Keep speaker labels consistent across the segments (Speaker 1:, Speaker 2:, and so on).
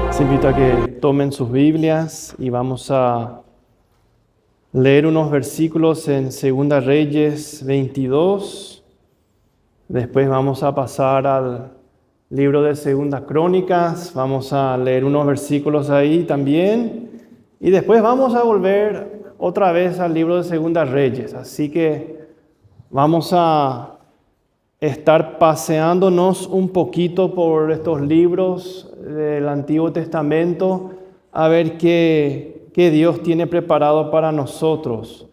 Speaker 1: Les invito a que tomen sus Biblias y vamos a leer unos versículos en 2 Reyes 22. Después vamos a pasar al libro de 2 Crónicas. Vamos a leer unos versículos ahí también. Y después vamos a volver otra vez al libro de 2 Reyes. Así que vamos a estar paseándonos un poquito por estos libros del Antiguo Testamento a ver qué Dios tiene preparado para nosotros.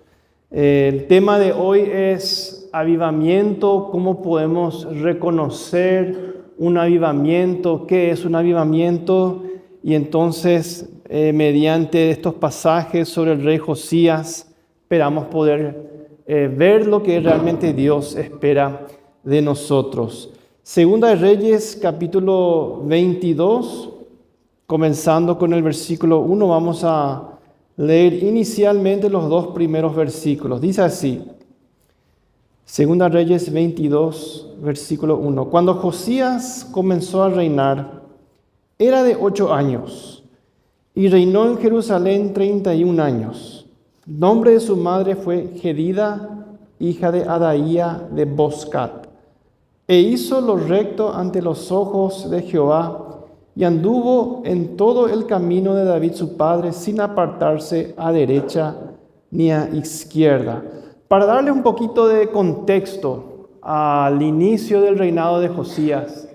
Speaker 1: El tema de hoy es avivamiento, cómo podemos reconocer un avivamiento, qué es un avivamiento. Y entonces, mediante estos pasajes sobre el rey Josías, esperamos poder ver lo que realmente Dios espera de nosotros. 2 Reyes, capítulo 22, comenzando con el versículo 1, vamos a leer inicialmente los 2 primeros versículos. Dice así, 2 Reyes 22, versículo 1. Cuando Josías comenzó a reinar, era de 8 años, y reinó en Jerusalén 31 años. El nombre de su madre fue Jedida, hija de Adaía de Boscat. E hizo lo recto ante los ojos de Jehová, y anduvo en todo el camino de David su padre, sin apartarse a derecha ni a izquierda. Para darle un poquito de contexto al inicio del reinado de Josías.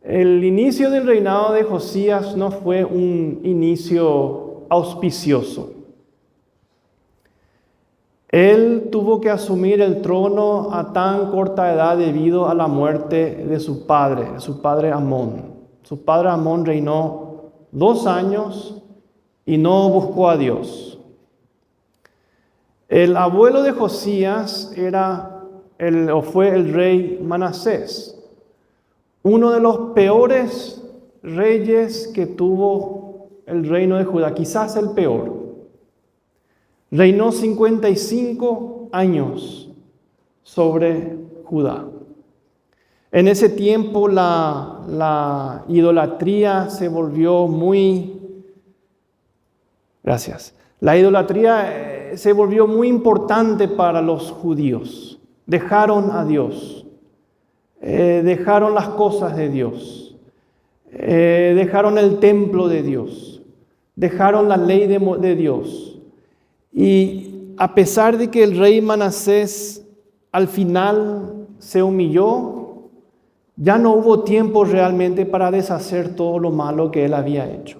Speaker 1: El inicio del reinado de Josías no fue un inicio auspicioso. Él tuvo que asumir el trono a tan corta edad debido a la muerte de su padre Amón. Su padre Amón reinó 2 años y no buscó a Dios. El abuelo de Josías fue el rey Manasés, uno de los peores reyes que tuvo el reino de Judá, quizás el peor. Reinó 55 años sobre Judá. En ese tiempo la idolatría se volvió se volvió muy importante para los judíos. Dejaron a Dios, dejaron las cosas de Dios, dejaron el templo de Dios, dejaron la ley de Dios. Y a pesar de que el rey Manasés al final se humilló, ya no hubo tiempo realmente para deshacer todo lo malo que él había hecho.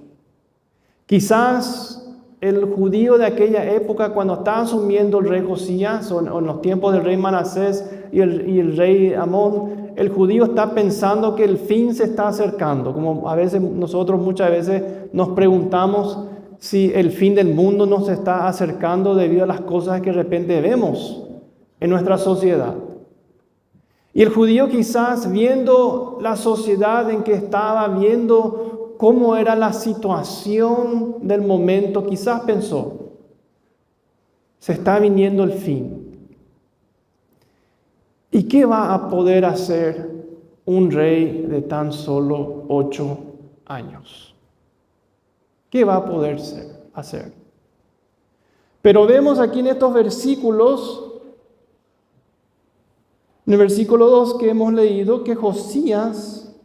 Speaker 1: Quizás el judío de aquella época, cuando estaba asumiendo el rey Josías, o en los tiempos del rey Manasés y el rey Amón, el judío está pensando que el fin se está acercando. Como a veces muchas veces nos preguntamos si el fin del mundo nos está acercando debido a las cosas que de repente vemos en nuestra sociedad. Y el judío, quizás viendo la sociedad en que estaba, viendo cómo era la situación del momento, quizás pensó, se está viniendo el fin. ¿Y qué va a poder hacer un rey de tan solo 8 años? ¿Qué va a poder hacer? Pero vemos aquí en estos versículos, en el versículo 2 que hemos leído, que Josías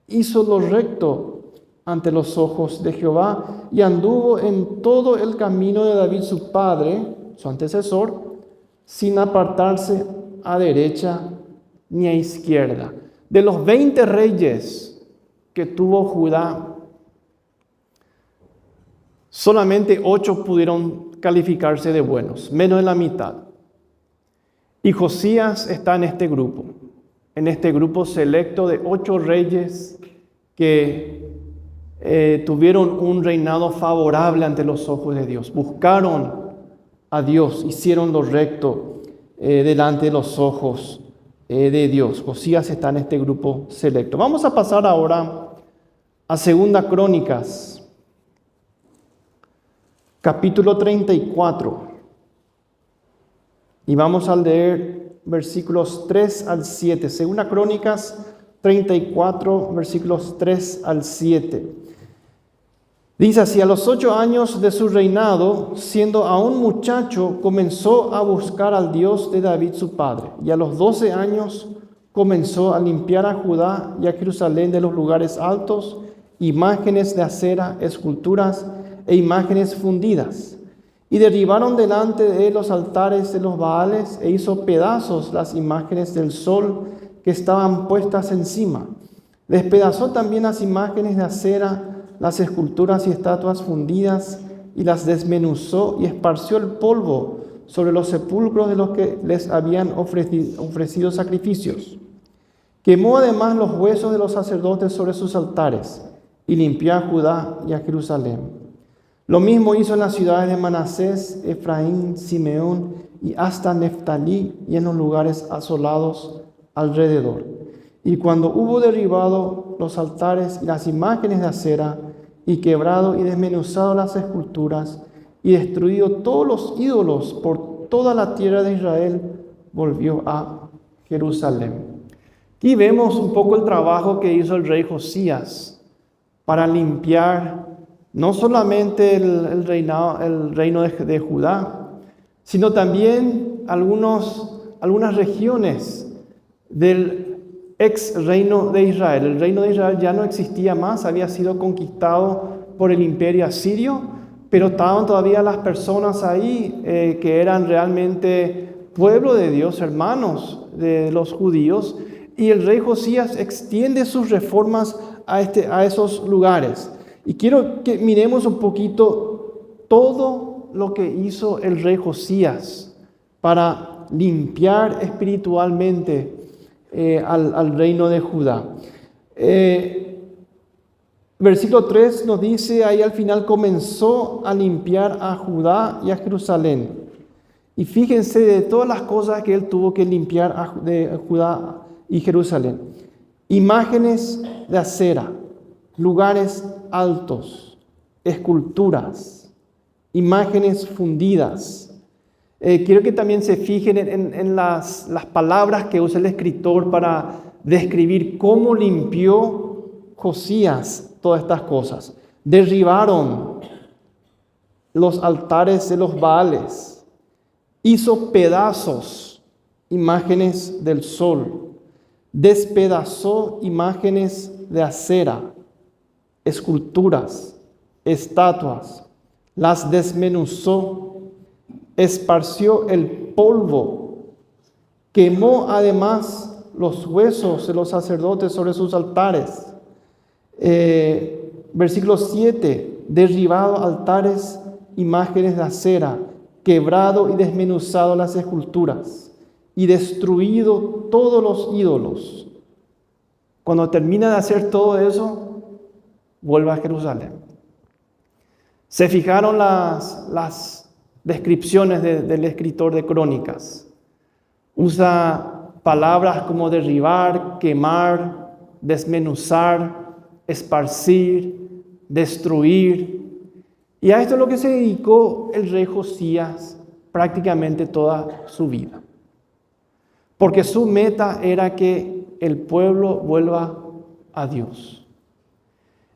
Speaker 1: hizo lo recto ante los ojos de Jehová y anduvo en todo el camino de David su padre, su antecesor, sin apartarse a derecha ni a izquierda. De los 20 reyes que tuvo Judá, solamente 8 pudieron calificarse de buenos, menos de la mitad. Y Josías está en este grupo selecto de 8 reyes que tuvieron un reinado favorable ante los ojos de Dios. Buscaron a Dios, hicieron lo recto delante de los ojos de Dios. Josías está en este grupo selecto. Vamos a pasar ahora a 2 Crónicas, capítulo 34. Y vamos a leer versículos 3 al 7. Segunda Crónicas 34, versículos 3 al 7. Dice así: a los 8 años de su reinado, siendo aún muchacho, comenzó a buscar al Dios de David su padre. Y a los 12 años comenzó a limpiar a Judá y a Jerusalén de los lugares altos, imágenes de acera, esculturas e imágenes fundidas. Y derribaron delante de él los altares de los Baales, e hizo pedazos las imágenes del sol que estaban puestas encima. Despedazó también las imágenes de acera, las esculturas y estatuas fundidas, y las desmenuzó y esparció el polvo sobre los sepulcros de los que les habían ofrecido sacrificios. Quemó además los huesos de los sacerdotes sobre sus altares, y limpió a Judá y a Jerusalén. Lo mismo hizo en las ciudades de Manasés, Efraín, Simeón y hasta Neftalí, y en los lugares asolados alrededor. Y cuando hubo derribado los altares y las imágenes de acera, y quebrado y desmenuzado las esculturas, y destruido todos los ídolos por toda la tierra de Israel, volvió a Jerusalén. Aquí vemos un poco el trabajo que hizo el rey Josías para limpiar no solamente el reino de Judá, sino también algunas regiones del ex reino de Israel. El reino de Israel ya no existía más, había sido conquistado por el imperio asirio, pero estaban todavía las personas ahí que eran realmente pueblo de Dios, hermanos de los judíos, y el rey Josías extiende sus reformas a esos lugares. Y quiero que miremos un poquito todo lo que hizo el rey Josías para limpiar espiritualmente al reino de Judá. Versículo 3 nos dice, ahí al final comenzó a limpiar a Judá y a Jerusalén. Y fíjense de todas las cosas que él tuvo que limpiar de Judá y Jerusalén. Imágenes de acera, lugares altos, esculturas, imágenes fundidas. Quiero que también se fijen en las palabras que usa el escritor para describir cómo limpió Josías todas estas cosas. Derribaron los altares de los Baales, hizo pedazos imágenes del sol, despedazó imágenes de acera, esculturas, estatuas, las desmenuzó, esparció el polvo, quemó además los huesos de los sacerdotes sobre sus altares. Versículo 7, derribado altares, imágenes de acera, quebrado y desmenuzado las esculturas, y destruido todos los ídolos. Cuando termina de hacer todo eso, vuelve a Jerusalén. Se fijaron las descripciones del escritor de Crónicas. Usa palabras como derribar, quemar, desmenuzar, esparcir, destruir. Y a esto es lo que se dedicó el rey Josías prácticamente toda su vida. Porque su meta era que el pueblo vuelva a Dios.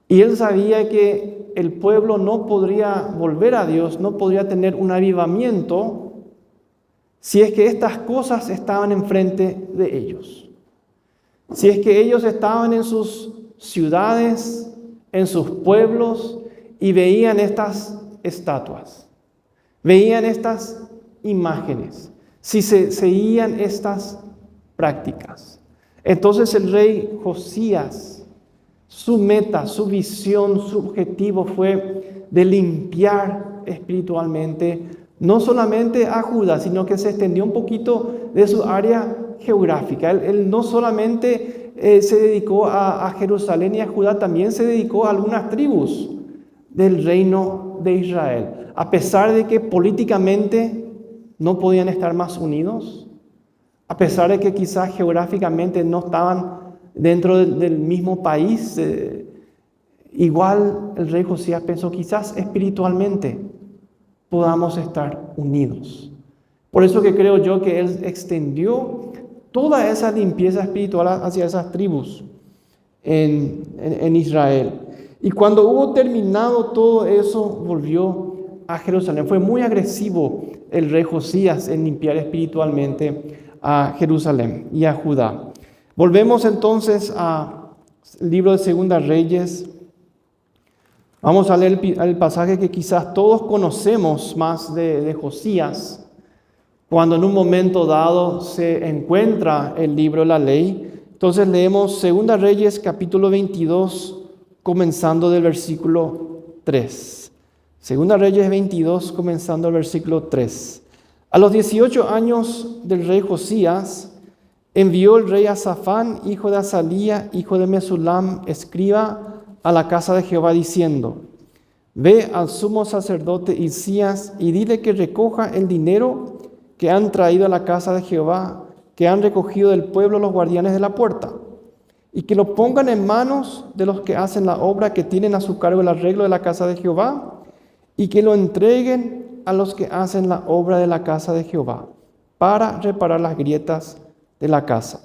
Speaker 1: Y él sabía que el pueblo no podría volver a Dios, no podría tener un avivamiento si es que estas cosas estaban enfrente de ellos. Si es que ellos estaban en sus ciudades, en sus pueblos, y veían estas estatuas, veían estas imágenes, si se seguían estas prácticas. Entonces el rey Josías, su meta, su visión, su objetivo fue de limpiar espiritualmente, no solamente a Judá, sino que se extendió un poquito de su área geográfica. Él no solamente se dedicó a Jerusalén y a Judá, también se dedicó a algunas tribus del reino de Israel. A pesar de que políticamente no podían estar más unidos, a pesar de que quizás geográficamente no estaban dentro del mismo país, igual el rey Josías pensó, quizás espiritualmente podamos estar unidos, Por eso que creo yo que Él extendió toda esa limpieza espiritual hacia esas tribus en Israel. Y cuando hubo terminado todo eso, volvió a Jerusalén. Fue muy agresivo el rey Josías en limpiar espiritualmente a Jerusalén y a Judá. Volvemos entonces al libro de Segunda Reyes. Vamos a leer el pasaje que quizás todos conocemos más de Josías, cuando en un momento dado se encuentra el libro de la ley. Entonces leemos Segunda Reyes capítulo 22, comenzando del versículo 3. Segunda Reyes 22, comenzando el versículo 3. A los 18 años del rey Josías, envió el rey a Safán, hijo de Azalía, hijo de Mesulam, escriba, a la casa de Jehová, diciendo: Ve al sumo sacerdote Hilcías y dile que recoja el dinero que han traído a la casa de Jehová, que han recogido del pueblo los guardianes de la puerta, y que lo pongan en manos de los que hacen la obra, que tienen a su cargo el arreglo de la casa de Jehová, y que lo entreguen a los que hacen la obra de la casa de Jehová, para reparar las grietas de la casa,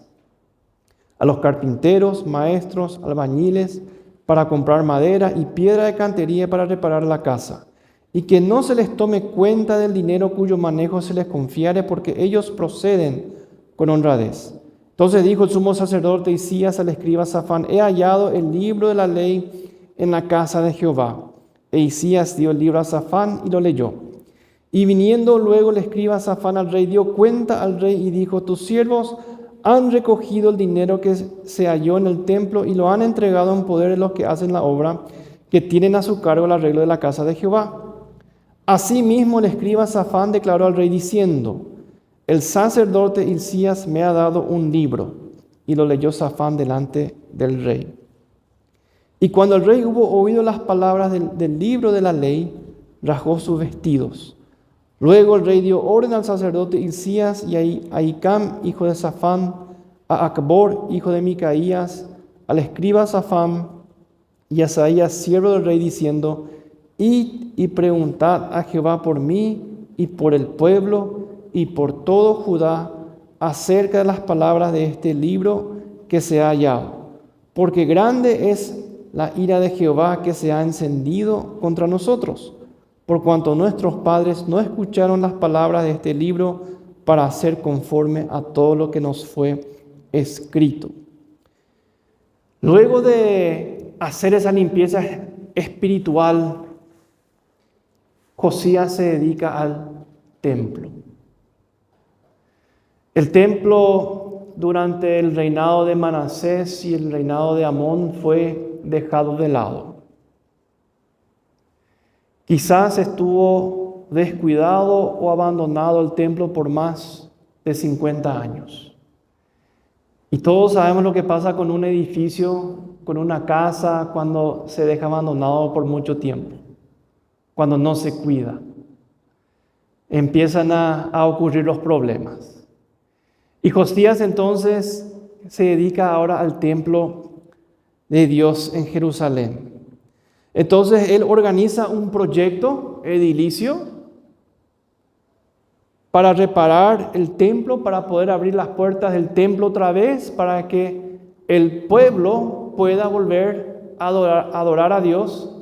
Speaker 1: a los carpinteros, maestros, albañiles, para comprar madera y piedra de cantería para reparar la casa, y que no se les tome cuenta del dinero cuyo manejo se les confiare, porque ellos proceden con honradez. Entonces dijo el sumo sacerdote Hilcías al escriba Safán: He hallado el libro de la ley en la casa de Jehová. E Hilcías dio el libro a Safán y lo leyó. Y viniendo luego el escriba Safán al rey, dio cuenta al rey y dijo: Tus siervos han recogido el dinero que se halló en el templo y lo han entregado en poder de los que hacen la obra, que tienen a su cargo el arreglo de la casa de Jehová. Asimismo el escriba Safán declaró al rey diciendo: El sacerdote Hilcías me ha dado un libro. Y lo leyó Safán delante del rey. Y cuando el rey hubo oído las palabras del libro de la ley, rasgó sus vestidos. Luego el rey dio orden al sacerdote Hilcías y a Ahicam, hijo de Safán, a Acbor, hijo de Micaías, al escriba Safán y a Asaías, siervo del rey, diciendo: Id y preguntad a Jehová por mí y por el pueblo y por todo Judá acerca de las palabras de este libro que se ha hallado, porque grande es la ira de Jehová que se ha encendido contra nosotros, por cuanto nuestros padres no escucharon las palabras de este libro para hacer conforme a todo lo que nos fue escrito. Luego de hacer esa limpieza espiritual, Josías se dedica al templo. El templo durante el reinado de Manasés y el reinado de Amón fue dejado de lado. Quizás estuvo descuidado o abandonado el templo por más de 50 años. Y todos sabemos lo que pasa con un edificio, con una casa, cuando se deja abandonado por mucho tiempo, cuando no se cuida. Empiezan a ocurrir los problemas. Y Josías entonces se dedica ahora al templo de Dios en Jerusalén. Entonces él organiza un proyecto edilicio para reparar el templo, para poder abrir las puertas del templo otra vez, para que el pueblo pueda volver a adorar a Dios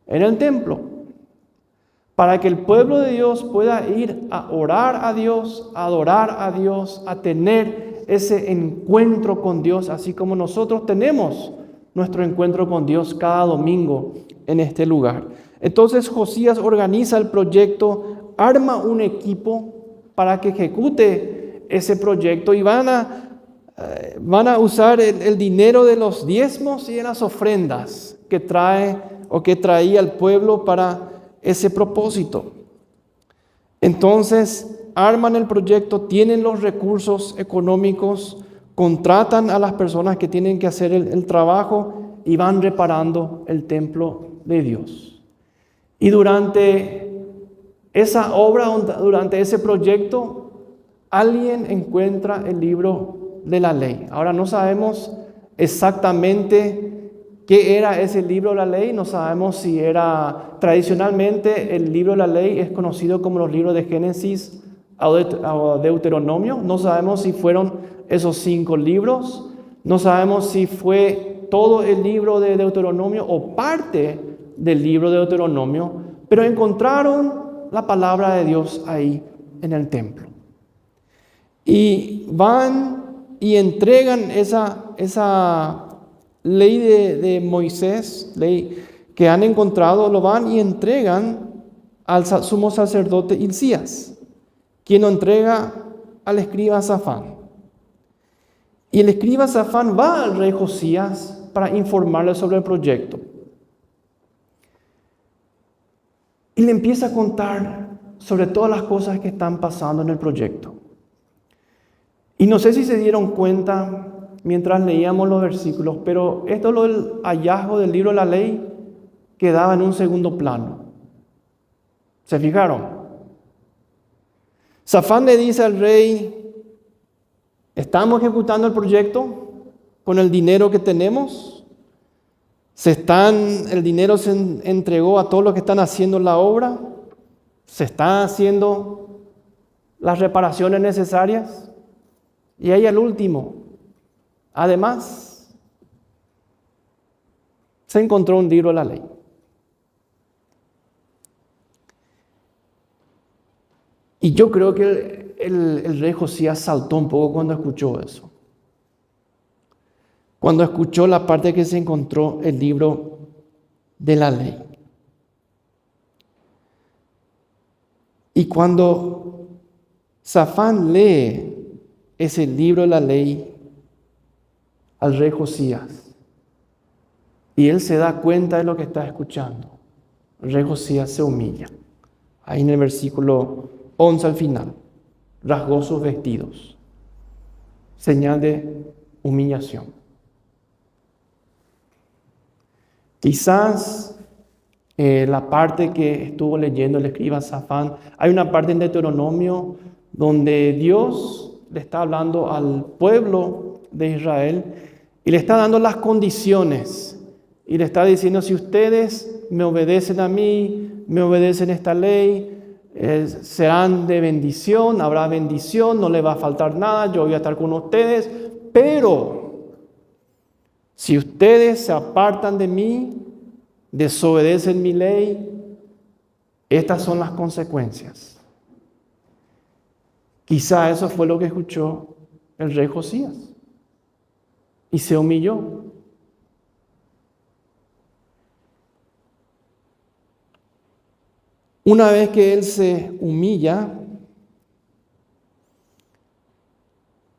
Speaker 1: en el templo. Para que el pueblo de Dios pueda ir a orar a Dios, a adorar a Dios, a tener ese encuentro con Dios, así como nosotros tenemos nuestro encuentro con Dios cada domingo en este lugar. Entonces Josías organiza el proyecto, arma un equipo para que ejecute ese proyecto y van a usar el dinero de los diezmos y de las ofrendas que traía el pueblo para ese propósito. Entonces arman el proyecto, tienen los recursos económicos, contratan a las personas que tienen que hacer el trabajo y van reparando el templo de Dios. Y durante esa obra, durante ese proyecto, alguien encuentra el libro de la ley. Ahora no sabemos exactamente qué era ese libro de la ley, no sabemos si era, tradicionalmente el libro de la ley es conocido como los libros de Génesis, a Deuteronomio. No sabemos si fueron esos 5 libros. No sabemos si fue todo el libro de Deuteronomio o parte del libro de Deuteronomio, pero encontraron la palabra de Dios ahí en el templo. Y van y entregan esa ley de Moisés, ley que han encontrado, lo van y entregan al sumo sacerdote Hilcías, quien lo entrega al escriba Safán. Y el escriba Safán va al rey Josías para informarle sobre el proyecto. Y le empieza a contar sobre todas las cosas que están pasando en el proyecto. Y no sé si se dieron cuenta mientras leíamos los versículos, pero esto lo del hallazgo del libro de la ley quedaba en un segundo plano. ¿Se fijaron? Safán le dice al rey: estamos ejecutando el proyecto con el dinero que tenemos. El dinero se entregó a todos los que están haciendo la obra. Se están haciendo las reparaciones necesarias. Y ahí al último, además, se encontró un libro de la ley. Y yo creo que el rey Josías saltó un poco cuando escuchó eso. Cuando escuchó la parte que se encontró el libro de la ley. Y cuando Safán lee ese libro de la ley al rey Josías, y él se da cuenta de lo que está escuchando, el rey Josías se humilla. Ahí en el versículo 11 al final, rasgó sus vestidos, señal de humillación. Quizás la parte que estuvo leyendo el escriba Safán, hay una parte en Deuteronomio donde Dios le está hablando al pueblo de Israel y le está dando las condiciones y le está diciendo: si ustedes me obedecen a mí, me obedecen esta ley, serán de bendición, habrá bendición, no les va a faltar nada, yo voy a estar con ustedes, pero si ustedes se apartan de mí, desobedecen mi ley, estas son las consecuencias. Quizá eso fue lo que escuchó el rey Josías y se humilló. Una vez que él se humilla,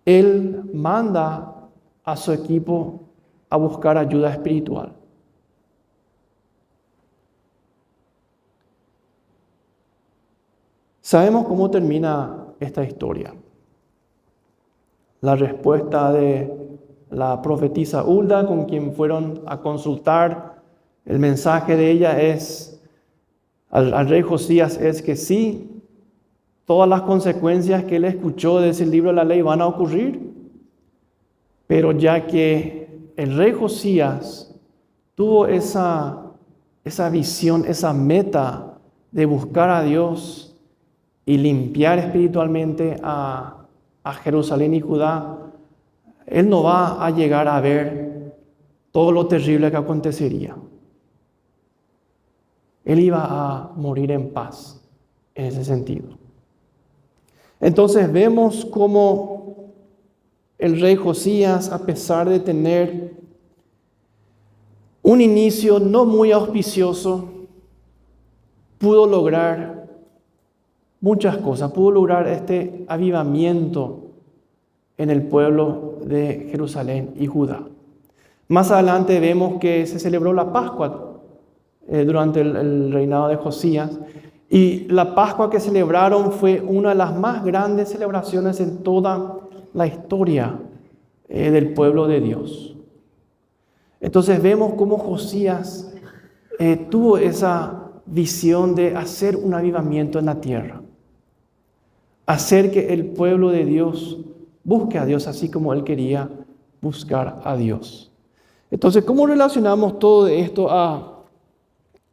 Speaker 1: él manda a su equipo a buscar ayuda espiritual. Sabemos cómo termina esta historia. La respuesta de la profetisa Hulda, con quien fueron a consultar, el mensaje de ella es al rey Josías es que sí, todas las consecuencias que él escuchó de ese libro de la ley van a ocurrir, pero ya que el rey Josías tuvo esa visión, esa meta de buscar a Dios y limpiar espiritualmente a Jerusalén y Judá, él no va a llegar a ver todo lo terrible que acontecería. Él iba a morir en paz en ese sentido. Entonces vemos cómo el rey Josías, a pesar de tener un inicio no muy auspicioso, pudo lograr muchas cosas. Pudo lograr este avivamiento en el pueblo de Jerusalén y Judá. Más adelante vemos que se celebró la Pascua durante el reinado de Josías, y la Pascua que celebraron fue una de las más grandes celebraciones en toda la historia del pueblo de Dios. Entonces vemos cómo Josías tuvo esa visión de hacer un avivamiento en la tierra, hacer que el pueblo de Dios busque a Dios así como él quería buscar a Dios. Entonces, ¿cómo relacionamos todo esto a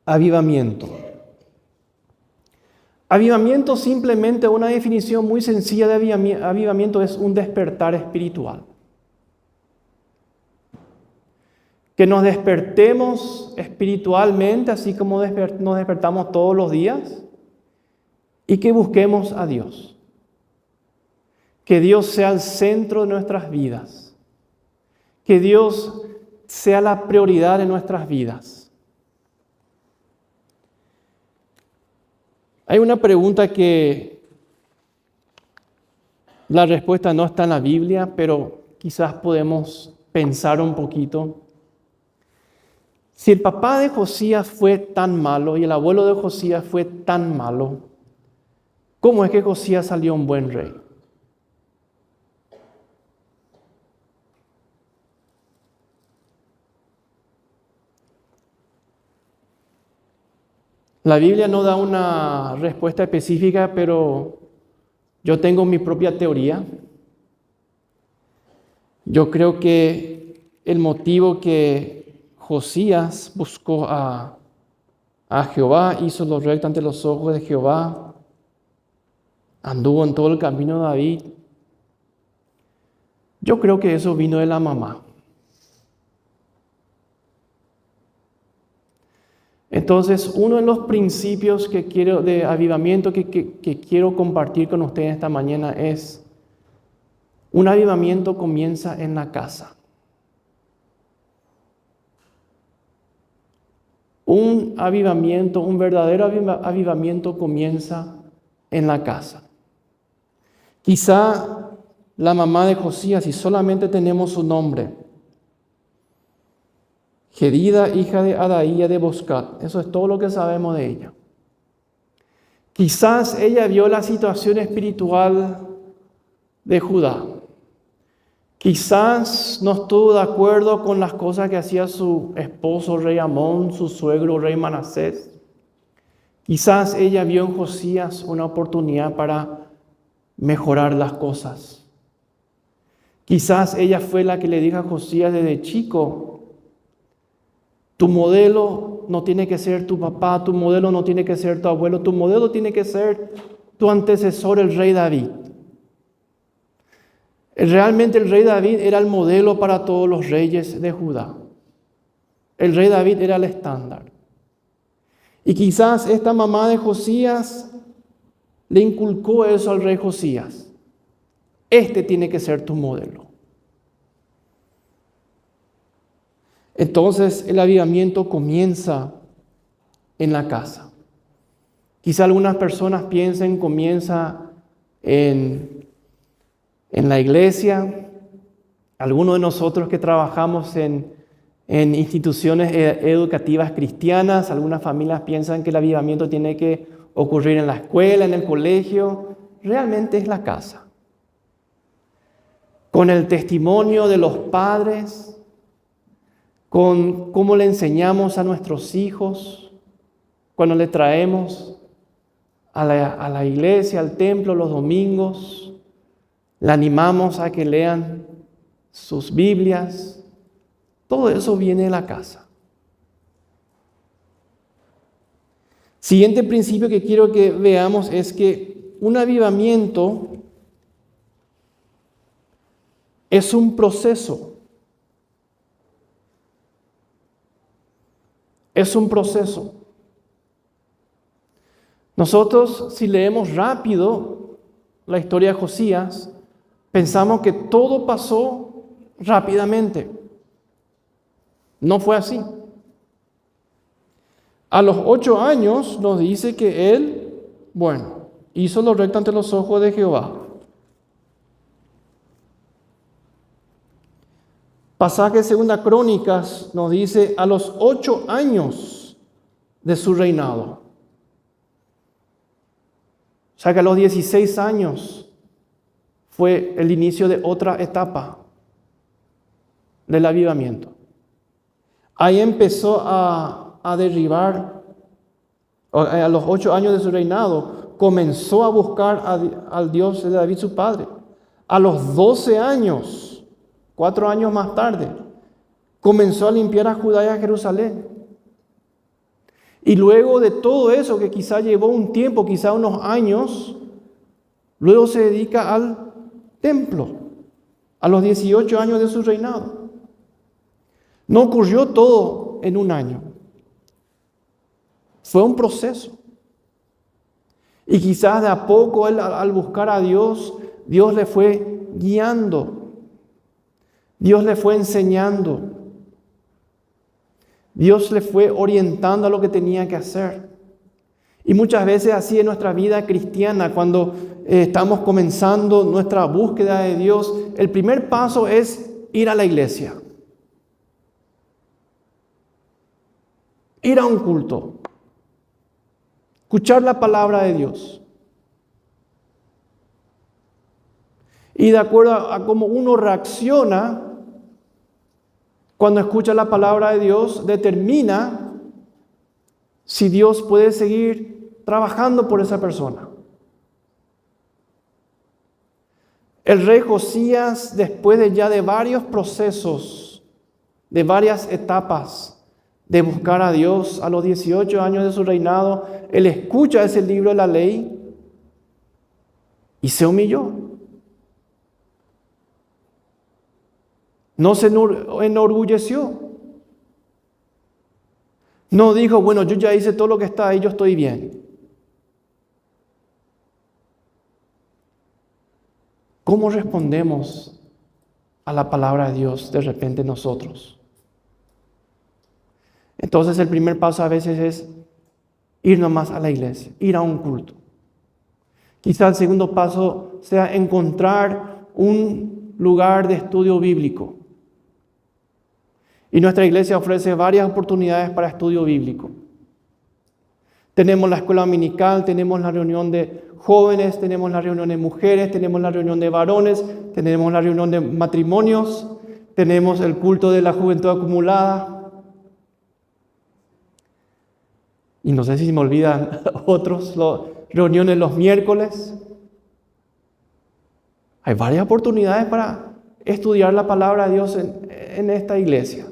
Speaker 1: avivamiento? Avivamiento, simplemente una definición muy sencilla de avivamiento, es un despertar espiritual. Que nos despertemos espiritualmente, así como nos despertamos todos los días, y que busquemos a Dios. Que Dios sea el centro de nuestras vidas. Que Dios sea la prioridad de nuestras vidas. Hay una pregunta que la respuesta no está en la Biblia, pero quizás podemos pensar un poquito. Si el papá de Josías fue tan malo y el abuelo de Josías fue tan malo, ¿cómo es que Josías salió un buen rey? La Biblia no da una respuesta específica, pero yo tengo mi propia teoría. Yo creo que el motivo que Josías buscó a Jehová, hizo lo recto ante los ojos de Jehová, anduvo en todo el camino de David. Yo creo que eso vino de la mamá. Entonces, uno de los principios de avivamiento que quiero compartir con ustedes esta mañana es: un avivamiento comienza en la casa. Un verdadero avivamiento comienza en la casa. Quizá la mamá de Josías, si solamente tenemos su nombre, Jedida, hija de Adaía de Boscat, eso es todo lo que sabemos de ella. Quizás ella vio la situación espiritual de Judá. Quizás no estuvo de acuerdo con las cosas que hacía su esposo rey Amón, su suegro rey Manasés. Quizás ella vio en Josías una oportunidad para mejorar las cosas. Quizás ella fue la que le dijo a Josías desde chico: tu modelo no tiene que ser tu papá, tu modelo no tiene que ser tu abuelo, tu modelo tiene que ser tu antecesor, el rey David. Realmente el rey David era el modelo para todos los reyes de Judá. El rey David era el estándar. Y quizás esta mamá de Josías le inculcó eso al rey Josías. Este tiene que ser tu modelo. Entonces el avivamiento comienza en la casa. Quizá algunas personas piensen comienza en la iglesia. Algunos de nosotros que trabajamos en instituciones educativas cristianas, algunas familias piensan que el avivamiento tiene que ocurrir en la escuela, en el colegio. Realmente es la casa. Con el testimonio de los padres, con cómo le enseñamos a nuestros hijos, cuando le traemos a la iglesia, al templo los domingos, le animamos a que lean sus Biblias. Todo eso viene de la casa. Siguiente principio que quiero que veamos es que un avivamiento es un proceso. Es un proceso. Nosotros, si leemos rápido la historia de Josías, pensamos que todo pasó rápidamente. No fue así. A los 8 años nos dice que él, hizo lo recto ante los ojos de Jehová. Pasaje de Segunda Crónicas nos dice a los 8 años de su reinado. O sea que a los 16 años fue el inicio de otra etapa del avivamiento. Ahí empezó a derribar, a los 8 años de su reinado, comenzó a buscar al Dios de David su padre. A los 12 años, 4 años más tarde, comenzó a limpiar a Judá y a Jerusalén. Y luego de todo eso, que quizá llevó un tiempo, quizá unos años, luego se dedica al templo, a los 18 años de su reinado. No ocurrió todo en un año. Fue un proceso. Y quizás de a poco él, al buscar a Dios, Dios le fue guiando. Dios le fue enseñando. Dios le fue orientando a lo que tenía que hacer. Y muchas veces así en nuestra vida cristiana, cuando estamos comenzando nuestra búsqueda de Dios, el primer paso es ir a la iglesia. Ir a un culto. Escuchar la palabra de Dios. Y de acuerdo a cómo uno reacciona cuando escucha la palabra de Dios, determina si Dios puede seguir trabajando por esa persona. El rey Josías, después de varios procesos, de varias etapas de buscar a Dios, a los 18 años de su reinado, él escucha ese libro de la ley y se humilló. No se enorgulleció. No dijo, bueno, yo ya hice todo lo que está ahí, yo estoy bien. ¿Cómo respondemos a la palabra de Dios de repente nosotros? Entonces el primer paso a veces es ir nomás a la iglesia, ir a un culto. Quizá el segundo paso sea encontrar un lugar de estudio bíblico. Y nuestra iglesia ofrece varias oportunidades para estudio bíblico. Tenemos la escuela dominical, tenemos la reunión de jóvenes, tenemos la reunión de mujeres, tenemos la reunión de varones, tenemos la reunión de matrimonios, tenemos el culto de la juventud acumulada. Y no sé si me olvidan otros, reuniones los miércoles. Hay varias oportunidades para estudiar la palabra de Dios en esta iglesia.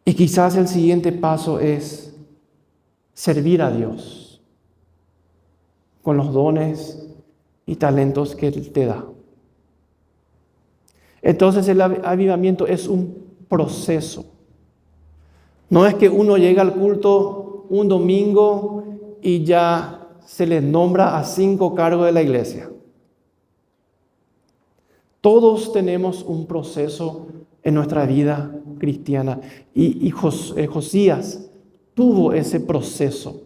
Speaker 1: Y quizás el siguiente paso es servir a Dios con los dones y talentos que Él te da. Entonces el avivamiento es un proceso. No es que uno llega al culto un domingo y ya se le nombra a 5 cargos de la iglesia. Todos tenemos un proceso en nuestra vida cristiana. Y Josías tuvo ese proceso.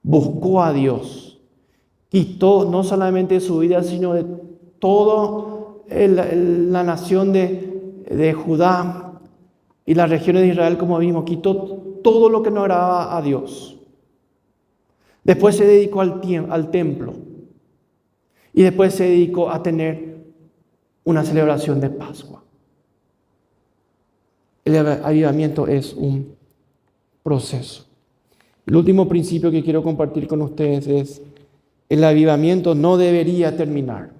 Speaker 1: Buscó a Dios. Quitó no solamente su vida, sino de toda la nación de Judá y las regiones de Israel, como vimos. Quitó todo lo que no agradaba a Dios. Después se dedicó al templo. Y después se dedicó a tener una celebración de Pascua. El avivamiento es un proceso. El último principio que quiero compartir con ustedes es: el avivamiento no debería terminar.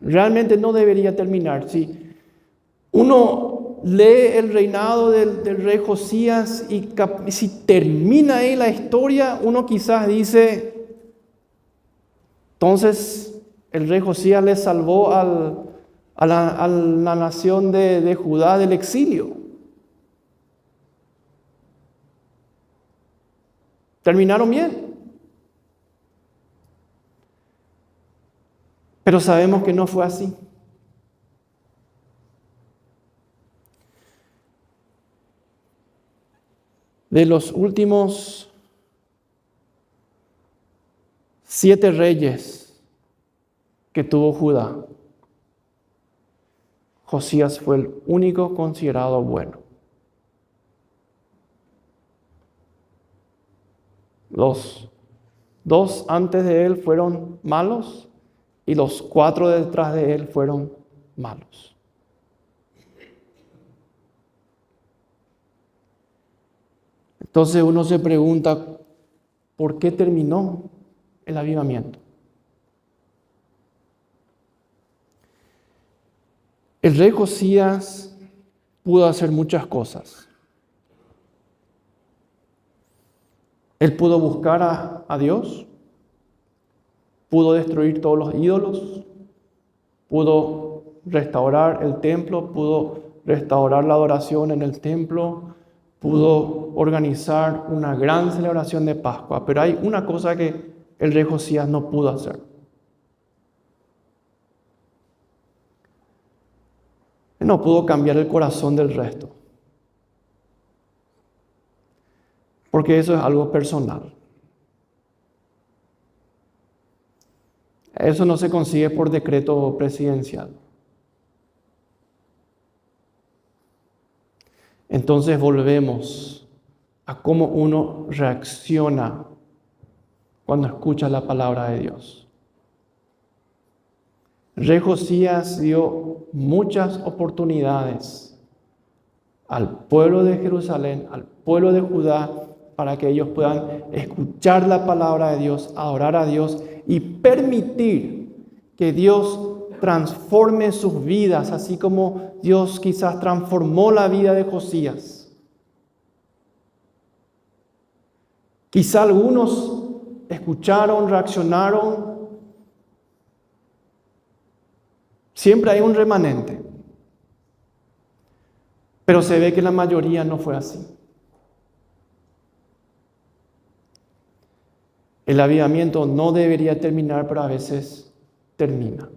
Speaker 1: Realmente no debería terminar. Si uno lee el reinado del rey Josías y si termina ahí la historia, uno quizás dice, entonces el rey Josías le salvó a la nación de Judá del exilio. Terminaron bien. Pero sabemos que no fue así. De los últimos 7 reyes que tuvo Judá, Josías fue el único considerado bueno. Los 2 antes de él fueron malos y los 4 detrás de él fueron malos. Entonces uno se pregunta, ¿por qué terminó el avivamiento? El rey Josías pudo hacer muchas cosas. Él pudo buscar a Dios, pudo destruir todos los ídolos, pudo restaurar el templo, pudo restaurar la adoración en el templo, pudo organizar una gran celebración de Pascua. Pero hay una cosa que el rey Josías no pudo hacer. Él no pudo cambiar el corazón del resto. Porque eso es algo personal. Eso no se consigue por decreto presidencial. Entonces volvemos a cómo uno reacciona cuando escucha la palabra de Dios. El rey Josías dio muchas oportunidades al pueblo de Jerusalén, al pueblo de Judá, para que ellos puedan escuchar la palabra de Dios, adorar a Dios y permitir que Dios transforme sus vidas, así como Dios quizás transformó la vida de Josías. Quizá algunos escucharon, reaccionaron. Siempre hay un remanente. Pero se ve que la mayoría no fue así. El avivamiento no debería terminar, pero a veces termina.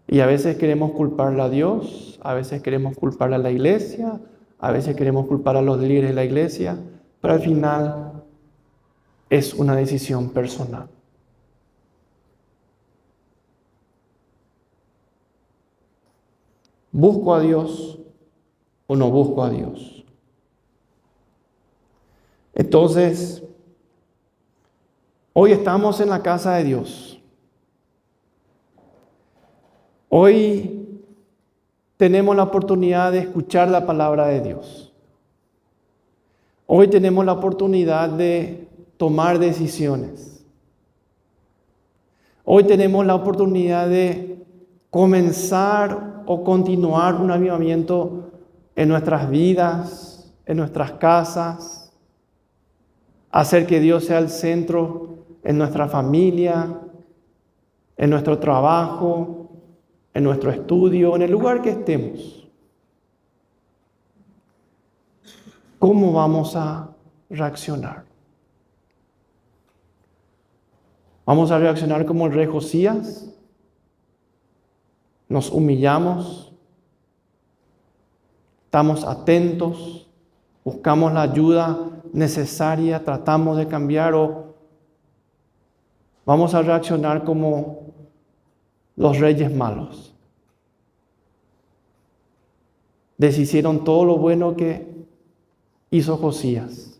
Speaker 1: Y a veces queremos culparle a Dios, a veces queremos culparle a la iglesia, a veces queremos culpar a los líderes de la iglesia, pero al final es una decisión personal. ¿Busco a Dios o no busco a Dios? Entonces, hoy estamos en la casa de Dios. Hoy tenemos la oportunidad de escuchar la palabra de Dios. Hoy tenemos la oportunidad de tomar decisiones. Hoy tenemos la oportunidad de comenzar o continuar un avivamiento en nuestras vidas, en nuestras casas. Hacer que Dios sea el centro en nuestra familia, en nuestro trabajo, en nuestro estudio, en el lugar que estemos. ¿Cómo vamos a reaccionar? ¿Vamos a reaccionar como el rey Josías? ¿Nos humillamos? ¿Estamos atentos? ¿Buscamos la ayuda necesaria? ¿Tratamos de cambiar? ¿O vamos a reaccionar como los reyes malos? Deshicieron todo lo bueno que hizo Josías.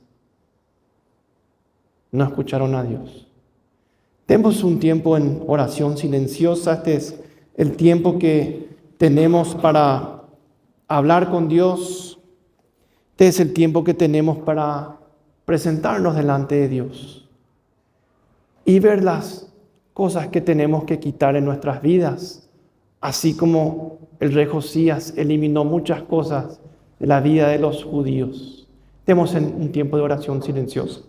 Speaker 1: No escucharon a Dios. Tenemos un tiempo en oración silenciosa. Este es el tiempo que tenemos para hablar con Dios. Este es el tiempo que tenemos para presentarnos delante de Dios y ver las cosas que tenemos que quitar en nuestras vidas, así como el rey Josías eliminó muchas cosas de la vida de los judíos. Estemos en un tiempo de oración silenciosa.